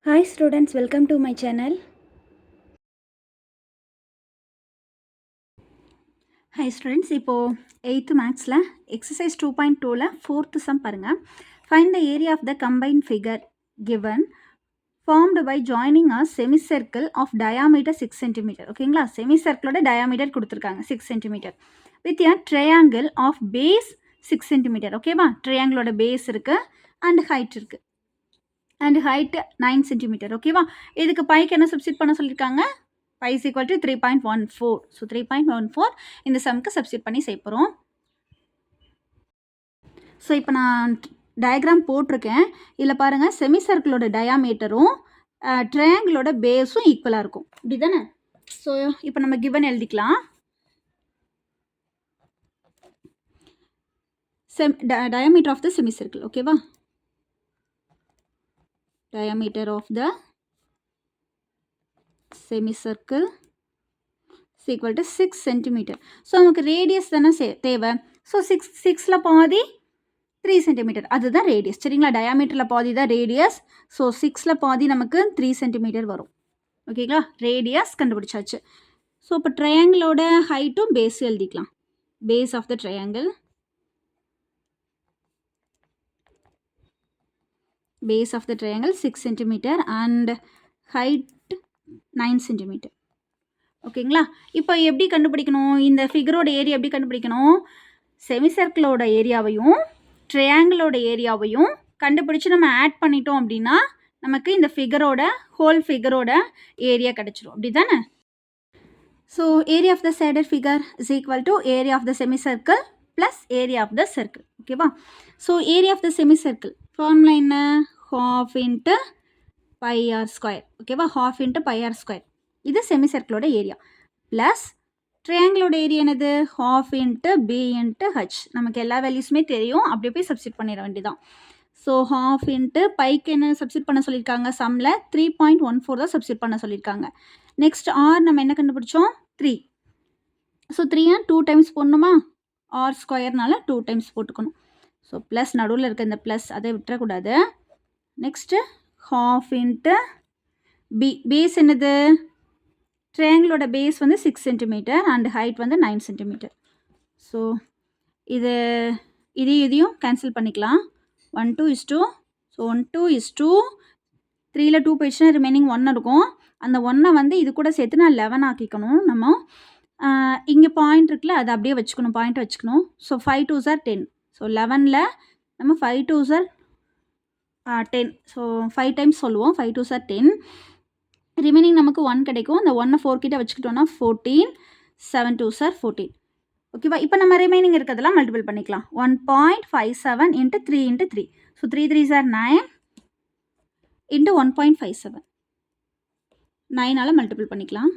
Hi students, welcome to my channel. Hi students, இப்போ 8th மேக்ஸில் exercise 2.2ல 4th some பாருங்கள். Find the area of the combined figure given formed by joining a semicircle of diameter 6 cm. ஓகேங்களா, செமிசர்க்கிளோட diameter கொடுத்துருக்காங்க 6 cm with a triangle of base 6 cm. ஓகேவா, ட்ரையாங்கிளோட base இருக்குது and height இருக்குது and height 9 cm. ஓகேவா, இதுக்கு bike என்ன substitute பண்ண சொல்லியிருக்காங்க, pi is equal to 3.14. So 3.14 இந்த சம்க்கு சப்ஸ்டிட் பண்ணி செய்ய போகிறோம். ஸோ இப்போ நான் டயக்ராம் போட்டிருக்கேன். இதில் பாருங்கள், செமி சர்க்கிளோட டயாமீட்டரும் ட்ரையாங்கிளோட பேஸும் ஈக்குவலாக இருக்கும், இப்படி தானே. ஸோ இப்போ நம்ம கிவன் எழுதிக்கலாம். Diameter of the semi circle. ஓகேவா, diameter of the semicircle is equal to 6 cm. So நமக்கு ரேடியஸ் தானே தேவை. ஸோ 6ல் பாதி 3 cm, அதுதான் ரேடியஸ். சரிங்களா, டயாமீட்டரில் பாதி தான் ரேடியஸ். ஸோ 6ல் பாதி நமக்கு 3 cm வரும். ஓகேங்களா, ரேடியஸ் கண்டுபிடிச்சாச்சு. ஸோ இப்போ ட்ரையாங்கிளோட ஹைட்டும் பேஸ் எழுதிக்கலாம். Base of the triangle, base of the triangle 6 cm and height 9 cm. ஓகேங்களா, இப்போ எப்படி கண்டுபிடிக்கணும், இந்த ஃபிகரோட ஏரியா எப்படி கண்டுபிடிக்கணும், செமிசர்க்கிளோட ஏரியாவையும் ட்ரையாங்கிளோட ஏரியாவையும் கண்டுபிடிச்சி நம்ம ஆட் பண்ணிட்டோம் அப்படின்னா நமக்கு இந்த ஃபிகரோட ஹோல் ஃபிகரோட ஏரியா கிடச்சிரும், அப்படி தானே. So area of the shaded figure is equal to area of the semicircle plus area of the circle. ஓகேவா, so area of the semicircle formula என்ன, half into pi r square. ஓகேவா, half into pi r square. இது செமிசர்க்கிளோட area. Plus ட்ரையாங்கிளோட area என்னது, half into b into h. நமக்கு எல்லா வேல்யூஸுமே தெரியும், அப்படியே போய் சப்ஸ்டிட் பண்ணிட வேண்டியதான். ஸோ half into பைக்கு என்ன சப்ஸ்டிட் பண்ண சொல்லியிருக்காங்க, சம்மில் 3.14 தான் சப்ஸ்டிட் பண்ண சொல்லியிருக்காங்க. நெக்ஸ்ட் ஆர் நம்ம என்ன கண்டுபிடிச்சோம், 3. ஸோ 3 2 டைம்ஸ் போடணுமா, ஆர் ஸ்கொயர்னால 2 டைம்ஸ் போட்டுக்கணும். ஸோ ப்ளஸ் நடுவில் இருக்க இந்த ப்ளஸ் அதை விட்டுறக்கூடாது. Next half into b. Base என்னது, ட்ரையாங்கிளோட பேஸ் வந்து 6 cm அண்ட் ஹைட் வந்து 9 cm. ஸோ இதையும் கேன்சல் பண்ணிக்கலாம். 1 2 is 2. So 1 2 is 2. 3ல் 2 போயிடுச்சுன்னா ரிமைனிங் 1 இருக்கும். அந்த 1 வந்து இது கூட சேர்த்து நான் 11 ஆக்கிக்கணும். நம்ம இங்கே பாயிண்ட் இருக்குல்ல, அதை அப்படியே வச்சுக்கணும், பாயிண்ட் வச்சுக்கணும். So 5 2s are 10. ஸோ 11ல் நம்ம 5 2s are 10. ஸோ 5 டைம்ஸ் சொல்லுவோம், 5 2s are 10. ரிமைனிங் நமக்கு 1 கிடைக்கும். அந்த 1 4 கிட்ட வச்சுக்கிட்டோன்னா 14. 7 2s are 14. ஓகேவா, இப்போ நம்ம ரிமைனிங் இருக்கிறதெல்லாம் மல்டிபிள் பண்ணிக்கலாம். 1.57 into 3 into 3. So 3 3s are 9 into 1.57. 9ஆல் மல்டிபிள் பண்ணிக்கலாம்.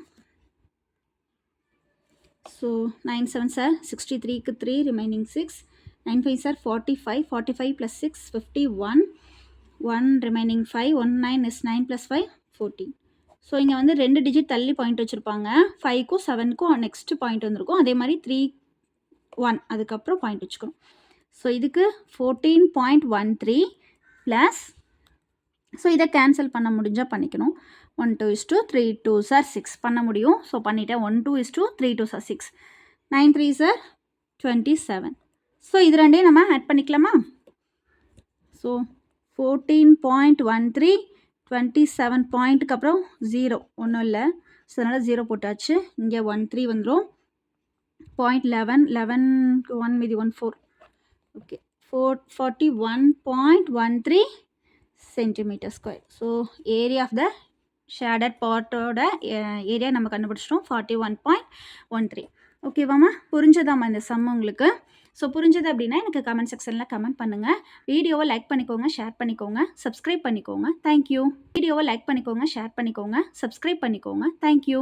ஸோ 9 7s are 63க்கு 3, remaining 6. 9 5s are 45. 45 plus 6 51. 1 remaining 5. 1 9 is 9 plus 5 14. So இங்கே வந்து 2 டிஜிட் தள்ளி பாயிண்ட் வச்சுருப்பாங்க. 5க்கும் 7க்கும் நெக்ஸ்ட் பாயிண்ட் வந்திருக்கும். அதே மாதிரி 3 1 அதுக்கப்புறம் பாயிண்ட் வச்சுக்கணும். ஸோ இதுக்கு 14.13 ப்ளஸ், ஸோ இதை கேன்சல் பண்ண முடிஞ்சால் பண்ணிக்கணும். 1 2 is 2. 3 2s are 6 பண்ண முடியும். ஸோ பண்ணிவிட்டேன். 1 2 is 2. 3 2s are 6. 9 3s are 27. So இது ரெண்டையும் நம்ம ஆட் பண்ணிக்கலாமா. ஸோ 14.13 27 பாயிண்ட்டுக்கு அப்புறம் 0 ஒன்றும் இல்லை. ஸோ அதனால் 0 போட்டாச்சு. இங்கே 1 3 வந்துடும். 0.11 11 1 மீதி 1 4. Okay, 41.13 centimeter square. So area of the shaded பார்ட்டோட ஏரியா நம்ம கண்டுபிடிச்சிட்டோம், 41.13. ஓகேவாம்மா, புரிஞ்சதாம்மா இந்த சம் உங்களுக்கு. ஸோ புரிஞ்சது அப்படின்னா எனக்கு கமெண்ட் செக்ஷனில் கமெண்ட் பண்ணுங்கள். வீடியோவை லைக் பண்ணிக்கோங்க, ஷேர் பண்ணிக்கோங்க, சப்ஸ்கிரைப் பண்ணிக்கோங்க. தேங்க்யூ. வீடியோவை லைக் பண்ணிக்கோங்க, ஷேர் பண்ணிக்கோங்க, சப்ஸ்கிரைப் பண்ணிக்கோங்க. தேங்க்யூ.